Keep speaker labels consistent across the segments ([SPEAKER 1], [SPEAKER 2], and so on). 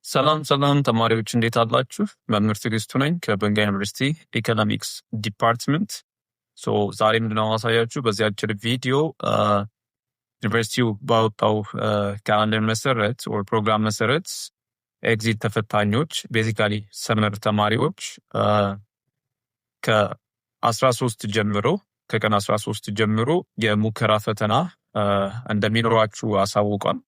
[SPEAKER 1] ሰላም ተማሪዎች እንዴት አላችሁ? መምህር ትዕግስቱ ነኝ ከበንጋ ዩኒቨርሲቲ ኢኮኖሚክስ ዲፓርትመንት። ዛሬ ምንድነው ማሳያችሁ በዚህ አጭር ቪዲዮ ዩኒቨርሲቲው ባወጣው ካላንደር መሰረት ወር ፕሮግራም መሰረት ኤግዚት ተፈታኞች ቤዚካሊ ሰመር ተማሪዎች ከ13 ጀምሮ ከቀን 13 ጀምሮ የሙከራ ፈተና እንደሚኖራችሁ አሳውቋል።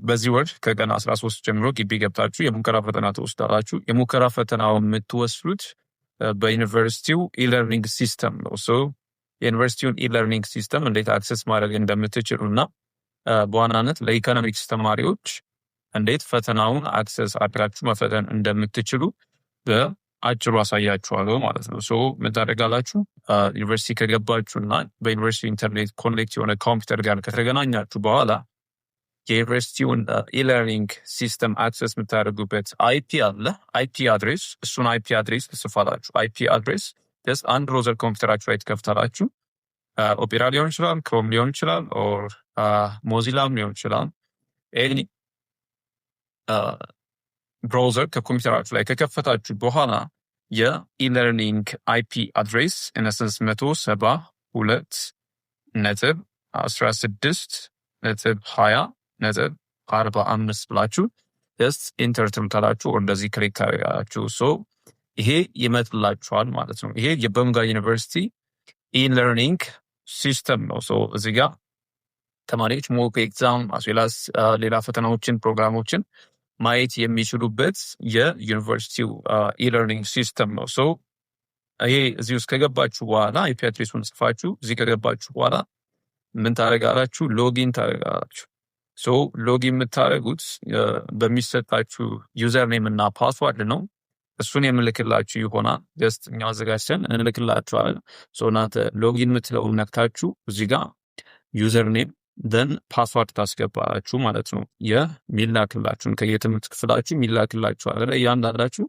[SPEAKER 1] በዚህ ወር ከቀን 13 ጀምሮ ግቢ ገብታችሁ የሙከራ ፈተና ትወስዳላችሁ። የሙከራ ፈተናው የምትወስዱት በዩኒቨርሲቲው ኢለርኒንግ ሲስተም ነው። የዩኒቨርሲቲውን ኢለርኒንግ ሲስተም እንዴት አክሰስ ማድረግ እንደምትችሉና በዋናነት ለኢኮኖሚክስ ተማሪዎች እንዴት ፈተናውን አክሰስ አድርጋችሁ መፈተን እንደምትችሉ በአጭሩ አሳያችኋለሁ ማለት ነው። ምን ታደርጋላችሁ? ዩኒቨርሲቲ ከገባችሁና በዩኒቨርሲቲ ኢንተርኔት ኮኔክት የሆነ ኮምፒውተር ጋር ከተገናኛችሁ በኋላ የዩኒቨርሲቲውን ኢለርኒንግ ሲስተም አክሰስ የምታደርጉበት አይፒ አለ። አይፒ አድሬስ፣ እሱን አይፒ አድሬስ ትጽፋላችሁ። አይፒ አድሬስ ስ አንድ ብሮዘር ኮምፒውተራችሁ ላይ ትከፍታላችሁ። ኦፔራ ሊሆን ይችላል፣ ክሮም ሊሆን ይችላል፣ ኦር ሞዚላም ሊሆን ይችላል። ኤኒ ብሮዘር ከኮምፒውተራችሁ ላይ ከከፈታችሁ በኋላ የኢለርኒንግ አይፒ አድሬስ ኢነሰንስ 172.16.20.45 ብላችሁ ጀስት ኢንተር ትምታላችሁ እንደዚህ ክሊክ ታደርጋላችሁ። ይሄ ይመጥላችኋል ማለት ነው። ይሄ የበንጋ ዩኒቨርሲቲ ኢለርኒንግ ሲስተም ነው። እዚህ ጋር ተማሪዎች ሞክ ኤግዛም አስዌላስ ሌላ ፈተናዎችን ፕሮግራሞችን ማየት የሚችሉበት የዩኒቨርሲቲው ኢለርኒንግ ሲስተም ነው። ይሄ እዚህ ውስጥ ከገባችሁ በኋላ አይፒ አድሬሱን ጽፋችሁ እዚህ ከገባችሁ በኋላ ምን ታደርጋላችሁ? ሎጊን ታደርጋላችሁ። ሎጊን የምታደርጉት በሚሰጣችሁ ዩዘር ኔም እና ፓስዋርድ ነው። እሱን የምልክላችሁ ይሆናል። ጀስት እኛ አዘጋጅተን እንልክላችኋለን። እናንተ ሎጊን የምትለውን ነክታችሁ እዚህ ጋር ዩዘር ኔም ደን ፓስዋርድ ታስገባላችሁ ማለት ነው። የሚላክላችሁን ከየትምህርት ክፍላችሁ የሚላክላችሁ አለ። እያንዳንዳችሁ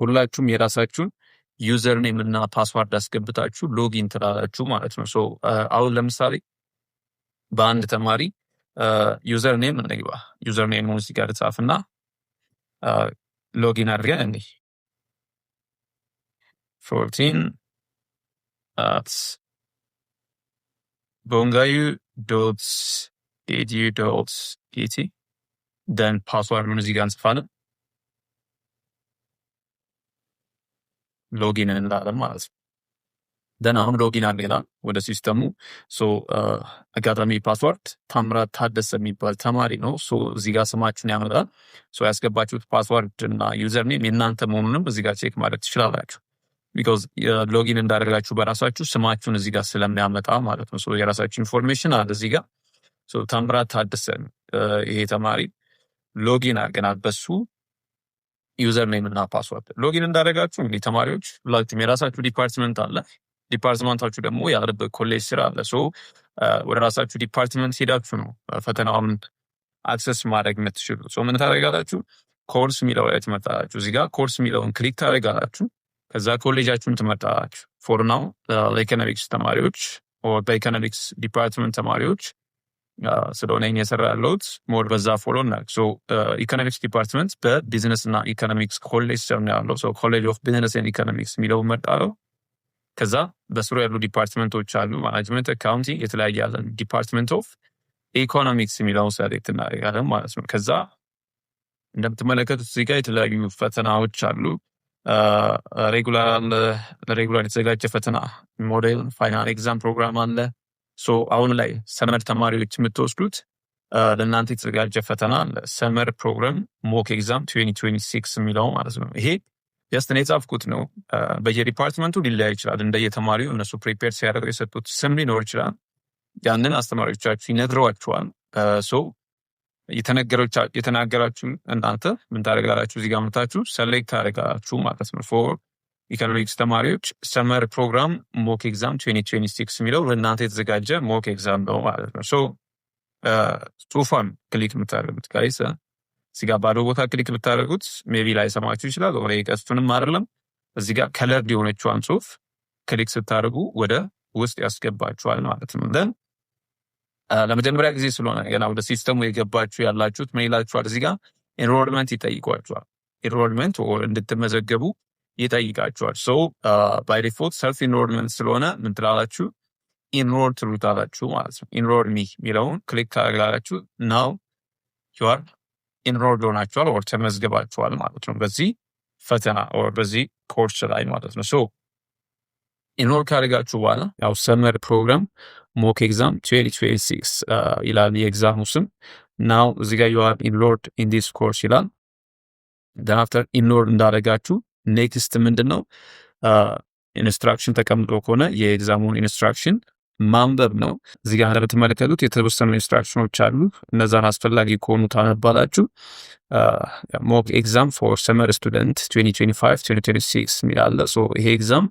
[SPEAKER 1] ሁላችሁም የራሳችሁን ዩዘር ኔም እና ፓስዋርድ አስገብታችሁ ሎጊን ትላላችሁ ማለት ነው። አሁን ለምሳሌ በአንድ ተማሪ ዩዘር ኔም እንግባ። ዩዘር ኔም እዚህ ጋር ጻፍና ሎጊን አድርገን እንዲህ 14@bongayu.edu.et ደን ፓስዋርዱን እዚህ ጋር እንጽፋለን። ሎጊን እንላለን ማለት ነው። ደን አሁን ሎጊን አድርገናል ወደ ሲስተሙ። አጋጣሚ ፓስዋርድ ታምራት ታደሰ የሚባል ተማሪ ነው። እዚህ ጋር ስማችሁን ያመጣል። ያስገባችሁት ፓስዋርድ እና ዩዘር ኔም የእናንተ መሆኑንም እዚህ ጋር ቼክ ማድረግ ትችላላችሁ። ቢኮዝ ሎጊን እንዳደረጋችሁ በራሳችሁ ስማችሁን እዚህ ጋር ስለሚያመጣ ማለት ነው። የራሳችሁ ኢንፎርሜሽን አለ እዚህ ጋር። ታምራት ታደሰ ይሄ ተማሪ ሎጊን አድርገናል በሱ ዩዘር ኔም እና ፓስዋርድ። ሎጊን እንዳደረጋችሁ እንግዲህ ተማሪዎች ሁላችሁም የራሳችሁ ዲፓርትመንት አለ። ዲፓርትመንታችሁ ደግሞ ያለበት ኮሌጅ ስራ አለ። ወደ ራሳችሁ ዲፓርትመንት ሄዳችሁ ነው ፈተናውን አክሰስ ማድረግ የምትችሉ። ምን ታደርጋላችሁ? ኮርስ የሚለው ላይ ትመጣላችሁ። እዚህ ጋር ኮርስ የሚለውን ክሊክ ታደርጋላችሁ። ከዛ ኮሌጃችሁን ትመርጣላችሁ። ፎር ናው ለኢኮኖሚክስ ተማሪዎች በኢኮኖሚክስ ዲፓርትመንት ተማሪዎች ስለሆነ የሰራ ያለሁት ሞር በዛ ፎሎ እና ኢኮኖሚክስ ዲፓርትመንት በቢዝነስ እና ኢኮኖሚክስ ኮሌጅ ስር ነው ያለው። ኮሌጅ ኦፍ ቢዝነስ ኤንድ ኢኮኖሚክስ የሚለው መርጣለሁ። ከዛ በስሩ ያሉ ዲፓርትመንቶች አሉ። ማናጅመንት፣ አካውንቲንግ፣ የተለያየ ያለን ዲፓርትመንት ኦፍ ኢኮኖሚክስ የሚለውን ሰሌክት እናደርጋለን ማለት ነው። ከዛ እንደምትመለከቱት እዚህ ጋር የተለያዩ ፈተናዎች አሉ። ሬጉላር የተዘጋጀ ፈተና፣ ሞዴል፣ ፋይናል ኤግዛም ፕሮግራም አለ። አሁን ላይ ሰመር ተማሪዎች የምትወስዱት ለእናንተ የተዘጋጀ ፈተና አለ። ሰመር ፕሮግራም ሞክ ኤግዛም 2026 የሚለው ማለት ነው። ይሄ ጀስት እኔ የጻፍኩት ነው። በየዲፓርትመንቱ ሊለያይ ይችላል። እንደየተማሪው እነሱ ፕሪፔር ሲያደርጉ የሰጡት ስም ሊኖር ይችላል። ያንን አስተማሪዎቻችሁ ይነግሯችኋል። የተናገራችሁን እናንተ ምን ታደርጋላችሁ? እዚህ ጋር መታችሁ ሰሌክት ታደርጋላችሁ ማለት ነው። ፎር ኢኮኖሚክስ ተማሪዎች ሰመር ፕሮግራም ሞክ ኤግዛም 2026 የሚለው ለእናንተ የተዘጋጀ ሞክ ኤግዛም ነው ማለት ነው። ጽሁፏን ክሊክ የምታደርጉት ጋይስ እዚህ ጋር ባዶ ቦታ ክሊክ ብታደርጉት ሜቢ ላይ ሰማችሁ ይችላል። ወደ ቀስቱንም አይደለም እዚህ ጋር ከለር የሆነችዋን ጽሁፍ ክሊክ ስታደርጉ ወደ ውስጥ ያስገባችኋል ማለት ነው። ለመጀመሪያ ጊዜ ስለሆነ ገና ወደ ሲስተሙ የገባችሁ ያላችሁት ምን ይላችኋል? እዚህ ጋር ኢንሮልመንት ይጠይቋቸዋል። ኢንሮልመንት እንድትመዘገቡ ይጠይቃቸዋል። ሶ ባይ ዲፎልት ሰልፍ ኢንሮልመንት ስለሆነ ምን ትላላችሁ? ኢንሮል ትሉታላችሁ ማለት ነው። ኢንሮል ሚ የሚለውን ክሊክ ታደርጋላችሁ። ናው ዩ አር ኢንሮልድ ሆናችኋል ኦር ተመዝግባችኋል ማለት ነው በዚህ ፈተና ኦር በዚህ ኮርስ ላይ ማለት ነው። ሶ ኢንሮል ካደረጋችሁ በኋላ ያው ሰመር ፕሮግራም ሞክ ኤግዛም 2026 ይላል የኤግዛሙ ስም። ናው እዚህ ጋር ዩ አር ኢንሮልድ ኢን ዲስ ኮርስ ይላል። ደን አፍተር ኢንሮል እንዳደረጋችሁ ኔክስት ምንድን ነው ኢንስትራክሽን ተቀምጦ ከሆነ የኤግዛሙን ኢንስትራክሽን ማንበብ ነው። እዚህ ጋር እንደምትመለከቱት የተወሰኑ ኢንስትራክሽኖች አሉ። እነዛን አስፈላጊ ከሆኑ ታነባላችሁ። ሞክ ኤግዛም ፎር ሰመር ስቱደንት 2025-2026 የሚላለ ይሄ ኤግዛም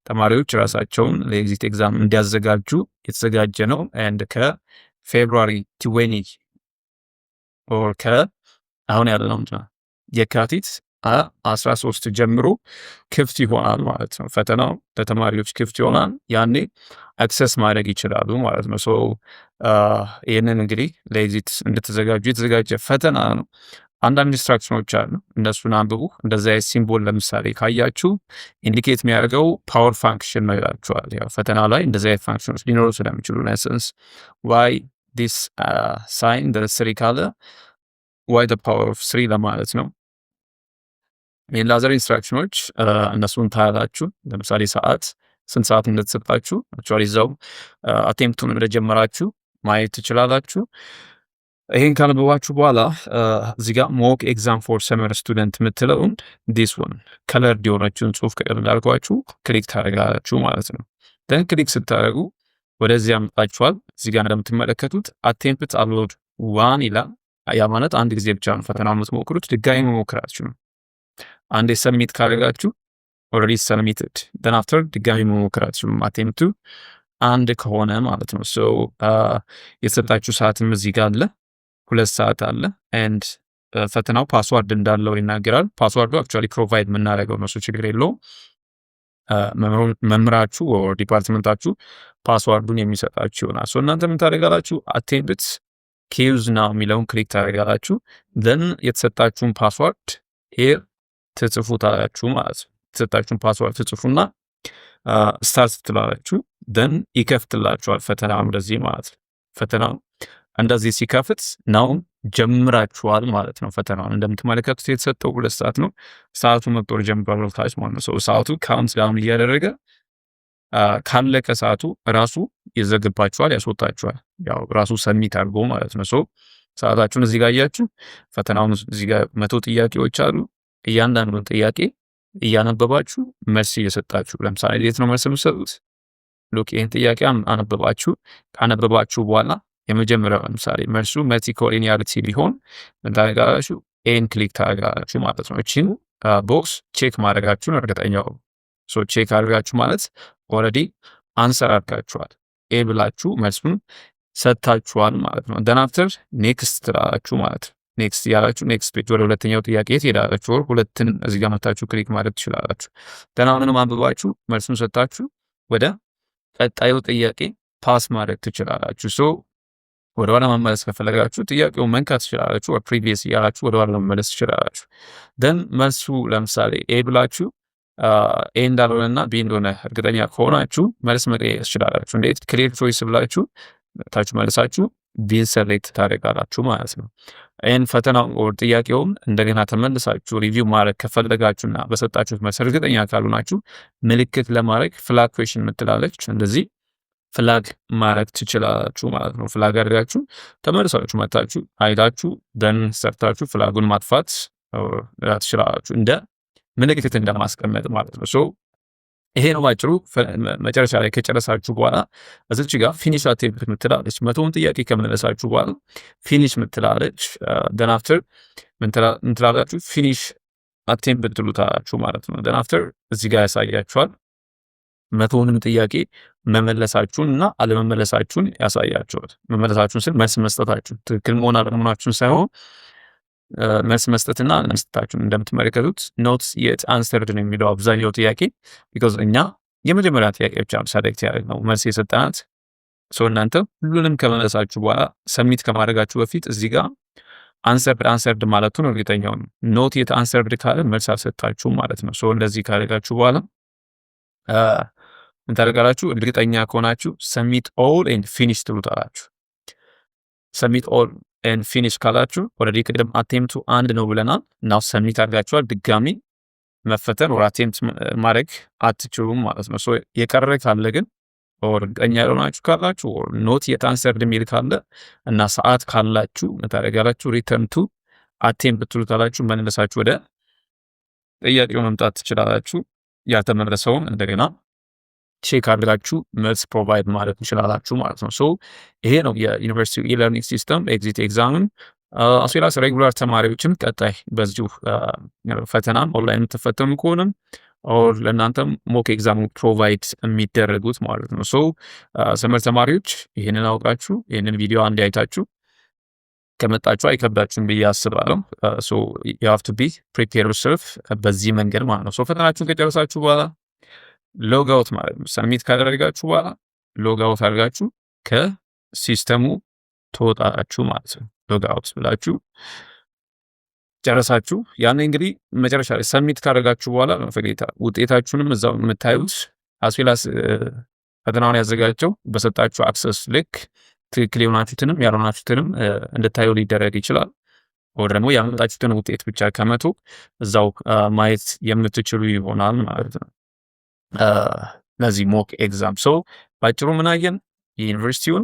[SPEAKER 1] ተማሪዎች ራሳቸውን ለኤግዚት ኤግዛም እንዲያዘጋጁ የተዘጋጀ ነው። ኤንድ ከፌብሩዋሪ 20 ኦር አሁን ያለነው የካቲት 13 ጀምሮ ክፍት ይሆናል ማለት ነው። ፈተናው ለተማሪዎች ክፍት ይሆናል። ያኔ አክሰስ ማድረግ ይችላሉ ማለት ነው። ይህንን እንግዲህ ለኤግዚት እንድትዘጋጁ የተዘጋጀ ፈተና ነው። አንዳንድ ኢንስትራክሽኖች አሉ፣ እነሱን አንብቡ። እንደዚ ሲምቦል ለምሳሌ ካያችሁ ኢንዲኬት የሚያደርገው ፓወር ፋንክሽን ነው ይላችኋል። ያው ፈተና ላይ እንደዚ ፋንክሽኖች ሊኖሩ ስለሚችሉ ነሰንስ ዋይ ዲስ ሳይን ስሪ ካለ ዋይ ፓወር ኦፍ ስሪ ለማለት ነው። የላዘር ኢንስትራክሽኖች እነሱን ታያላችሁ። ለምሳሌ ሰዓት ስንት ሰዓት እንደተሰጣችሁ አክቹዋሊ እዛው አቴምፕቱን እንደጀመራችሁ ማየት ትችላላችሁ። ይሄን ካነበባችሁ በኋላ እዚህ ጋር ሞክ ኤግዛም ፎር ሰመር ስቱደንት የምትለውን ዲስ ወን ከለርድ የሆነችውን ጽሁፍ ከቀር እንዳልኳችሁ ክሊክ ታደርጋላችሁ ማለት ነው። ደን ክሊክ ስታደርጉ ወደዚህ ያመጣችኋል። እዚህ ጋር እንደምትመለከቱት አቴምፕት አፕሎድ ዋን ይላል። ያ ማለት አንድ ጊዜ ብቻ ነው ፈተና የምትሞክሩት፣ ድጋሚ መሞክራችሁ ነው። አንዴ ሰሚት ካደረጋችሁ ኦልሬዲ ሰሚትድ ደን አፍተር ድጋሚ መሞክራችሁ አቴምፕቱ አንድ ከሆነ ማለት ነው። የተሰጣችሁ ሰዓትም እዚህ ጋር አለ፣ 2 ሰዓት አለ። ኤንድ ፈተናው ፓስዋርድ እንዳለው ይናገራል። ፓስዋርዱ አክቹዋሊ ፕሮቫይድ የምናደርገው ነው፣ ችግር የለውም። መምህራችሁ ወር ዲፓርትመንታችሁ ፓስዋርዱን የሚሰጣችሁ ይሆናል። እናንተ ምን ታደርጋላችሁ? አቴምፕት ኪውዝ ናው የሚለውን ክሊክ ታደርጋላችሁ። ደን የተሰጣችሁን ፓስዋርድ ሄር ትጽፉታላችሁ ማለት ነው። የተሰጣችሁን ፓስዋርድ ትጽፉና ስታርት ትላላችሁ። ደን ይከፍትላችኋል ፈተናው እንደዚህ ማለት ነው። ፈተናው እንደዚህ ሲከፍት ናው ጀምራችኋል ማለት ነው። ፈተናውን እንደምትመለከቱት የተሰጠው 2 ሰዓት ነው። ሰዓቱ መቁጠር ጀምሯል ታች ማለት ነው። ሰዓቱ ካውንት ዳውን እያደረገ ካለቀ ሰዓቱ ራሱ ይዘግባችኋል፣ ያስወጣችኋል። ያው ራሱ ሰሚት አድርጎ ማለት ነው። ሰዓታችሁን እዚህ ጋር አያችሁ። ፈተናውን እዚህ ጋር 100 ጥያቄዎች አሉ። እያንዳንዱን ጥያቄ እያነበባችሁ መልስ እየሰጣችሁ፣ ለምሳሌ እንዴት ነው መልስ የምትሰጡት? ሉክ ይህን ጥያቄ አነበባችሁ። ካነበባችሁ በኋላ የመጀመሪያው ለምሳሌ መልሱ መልቲኮሊኒያሪቲ ቢሆን ምን ታደርጋላችሁ? ኤን ክሊክ ታደርጋላችሁ ማለት ነው። እቺን ቦክስ ቼክ ማድረጋችሁን እርግጠኛው ቼክ አድርጋችሁ ማለት ኦልሬዲ አንሰር አድርጋችኋል። ኤ ብላችሁ መልሱን ሰጥታችኋል ማለት ነው። ደን አፍተር ኔክስት ትላላችሁ ማለት ነው። ኔክስት ያላችሁ ኔክስት ፔጅ ወደ ሁለተኛው ጥያቄ ትሄዳላችሁ። ሁለትን እዚህ ጋር መታችሁ ክሊክ ማድረግ ትችላላችሁ። ደን አሁንም አንብባችሁ መልሱን ሰጥታችሁ ወደ ቀጣዩ ጥያቄ ፓስ ማድረግ ትችላላችሁ። ወደ ኋላ መመለስ ከፈለጋችሁ ጥያቄውን መንካት ትችላላችሁ። ፕሪቪየስ እያላችሁ ወደ ኋላ መመለስ ትችላላችሁ። ደን መልሱ ለምሳሌ ኤ ብላችሁ ኤ እንዳልሆነና ቢ እንደሆነ እርግጠኛ ከሆናችሁ መልስ መቀየር ትችላላችሁ። እንዴት? ክሊር ቾይስ ብላችሁ ታችሁ መልሳችሁ ቢን ሰሌክት ታደርጋላችሁ ማለት ነው። ይህን ፈተናው ወር ጥያቄውን እንደገና ተመልሳችሁ ሪቪው ማድረግ ከፈለጋችሁና በሰጣችሁት መልስ እርግጠኛ ካሉናችሁ ምልክት ለማድረግ ፍላግ ኩዌሽን የምትላለች እንደዚህ ፍላግ ማድረግ ትችላላችሁ ማለት ነው። ፍላግ አድርጋችሁ ተመልሳችሁ መታችሁ አይታችሁ ደን ሰርታችሁ ፍላጉን ማጥፋት ትችላላችሁ፣ እንደ ምልክት እንደማስቀመጥ ማለት ነው። ይሄ ነው ባጭሩ። መጨረሻ ላይ ከጨረሳችሁ በኋላ እዚች ጋር ፊኒሽ አቴምፕት ምትላለች። 100ውን ጥያቄ ከመለሳችሁ በኋላ ፊኒሽ ምትላለች። ደን አፍተር ምትላላችሁ ፊኒሽ አቴምፕት ትሉታላችሁ ማለት ነው። ደን አፍተር እዚህ ጋር ያሳያችኋል 100ውንም ጥያቄ መመለሳችሁን እና አለመመለሳችሁን ያሳያችኋል። መመለሳችሁን ስል መልስ መስጠታችሁ ትክክል መሆን አለመሆናችሁን ሳይሆን መልስ መስጠትና አለመስጠታችሁን። እንደምትመለከቱት ኖት የት አንሰርድ ነው የሚለው አብዛኛው ጥያቄ ቢኮዝ እኛ የመጀመሪያ ጥያቄ ብቻ ሰሌክት ያደረግነው መልስ የሰጠናት። እናንተ ሁሉንም ከመለሳችሁ በኋላ ሰሚት ከማድረጋችሁ በፊት እዚህ ጋር አንሰርድ ማለቱን እርግጠኛው ነው። ኖት የት አንሰርድ ካለ መልስ አልሰጣችሁም ማለት ነው። ሶ እንደዚህ ካደረጋችሁ በኋላ ምን ታደርጋላችሁ? እርግጠኛ ከሆናችሁ ሰሚት ኦል ኤንድ ፊኒሽ ትሉታላችሁ። ሰሚት ኦል ኤንድ ፊኒሽ ካላችሁ ኦልሬዲ ቅድም አቴምቱ አንድ ነው ብለናል። ናው ሰሚት አድርጋችኋል። ድጋሚ መፈተን ወር አቴምት ማድረግ አትችሉም ማለት ነው። ሶ የቀረ ካለ ግን እርግጠኛ ያልሆናችሁ ካላችሁ ኖት የት አንሰርድ የሚል ካለ እና ሰዓት ካላችሁ ታደርጋላችሁ ሪተርን ቱ አቴምፕት ትሉታላችሁ። መለሳችሁ ወደ ጥያቄው መምጣት ትችላላችሁ። ያልተመለሰውን እንደገና ቼክ አድርጋችሁ መልስ ፕሮቫይድ ማለት ትችላላችሁ ማለት ነው። ሶ ይሄ ነው የዩኒቨርሲቲ ኢለርኒንግ ሲስተም ኤግዚት ኤግዛምን። አስዌላስ ሬጉላር ተማሪዎችም ቀጣይ በዚሁ ፈተናም ኦንላይን የምትፈተኑ ከሆነም ኦር ለእናንተም ሞክ ኤግዛሙ ፕሮቫይድ የሚደረጉት ማለት ነው። ሶ ሰመር ተማሪዎች ይህንን አውቃችሁ ይህንን ቪዲዮ አንድ አይታችሁ ከመጣችሁ አይከብዳችሁም ብዬ አስባለሁ። ሶ ዩ ሃቭ ቱ ቢ ፕሪፔር ዮርሰልፍ በዚህ መንገድ ማለት ነው። ሶ ፈተናችሁን ከጨረሳችሁ በኋላ ሎግ አውት ማለት ነው። ሰሚት ካደረጋችሁ በኋላ ሎግ አውት አድርጋችሁ ከሲስተሙ ትወጣላችሁ ማለት ነው። ሎግ አውት ብላችሁ ጨረሳችሁ። ያን እንግዲህ መጨረሻ ላይ ሰሚት ካደረጋችሁ በኋላ ፈገግታ ውጤታችሁንም እዛው የምታዩት አስዌላስ ፈተናውን ያዘጋጀው በሰጣችሁ አክሰስ ልክ ትክክል የሆናችሁትንም ያልሆናችሁትንም እንድታዩ ሊደረግ ይችላል። ወደ ደግሞ ያመጣችሁትን ውጤት ብቻ ከመቶ እዛው ማየት የምትችሉ ይሆናል ማለት ነው። ለዚህ ሞክ ኤግዛም ሰው ባጭሩ ምን አየን? የዩኒቨርሲቲውን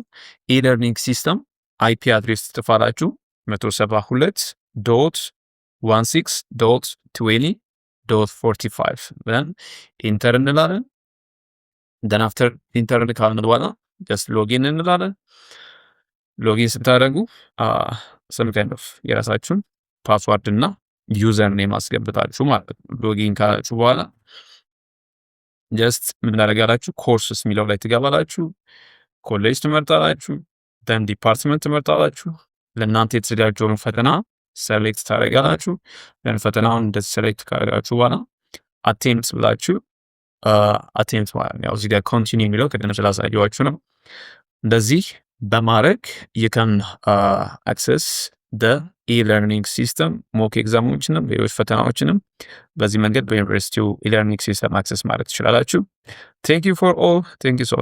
[SPEAKER 1] ኢለርኒንግ ሲስተም አይፒ አድሬስ ትጽፋላችሁ 172.16.20.45 ብለን ኢንተር እንላለን። ደን አፍተር ኢንተር ካልን በኋላ ጀስት ሎጊን እንላለን። ሎጊን ስታደርጉ ሰም ካይንድ ኦፍ የራሳችሁን ፓስዋርድ እና ዩዘር ኔም አስገብታችሁ ማለት ነው። ሎጊን ካላችሁ በኋላ ጀስት ምን ታደርጋላችሁ? ኮርስስ የሚለው ላይ ትገባላችሁ። ኮሌጅ ትመርጣላችሁ። ደን ዲፓርትመንት ትመርጣላችሁ። ለእናንተ የተዘጋጀውን ፈተና ሴሌክት ታደርጋላችሁ። ደን ፈተናውን እንደዚህ ሴሌክት ካደረጋችሁ በኋላ አቴምፕት ብላችሁ አቴምፕት ማለት ነው እዚህ ጋር ኮንቲኒ የሚለው ቅድም ስላሳየኋችሁ ነው። እንደዚህ በማድረግ የከን አክሰስ ደ ኢለርኒንግ ሲስተም ሞክ ኤግዛሞችንም ሌሎች ፈተናዎችንም በዚህ መንገድ በዩኒቨርሲቲው ኢለርኒንግ ሲስተም አክሰስ ማለት ትችላላችሁ። ቴንክ ዩ ፎር ኦል ቴንክ ዩ ሶ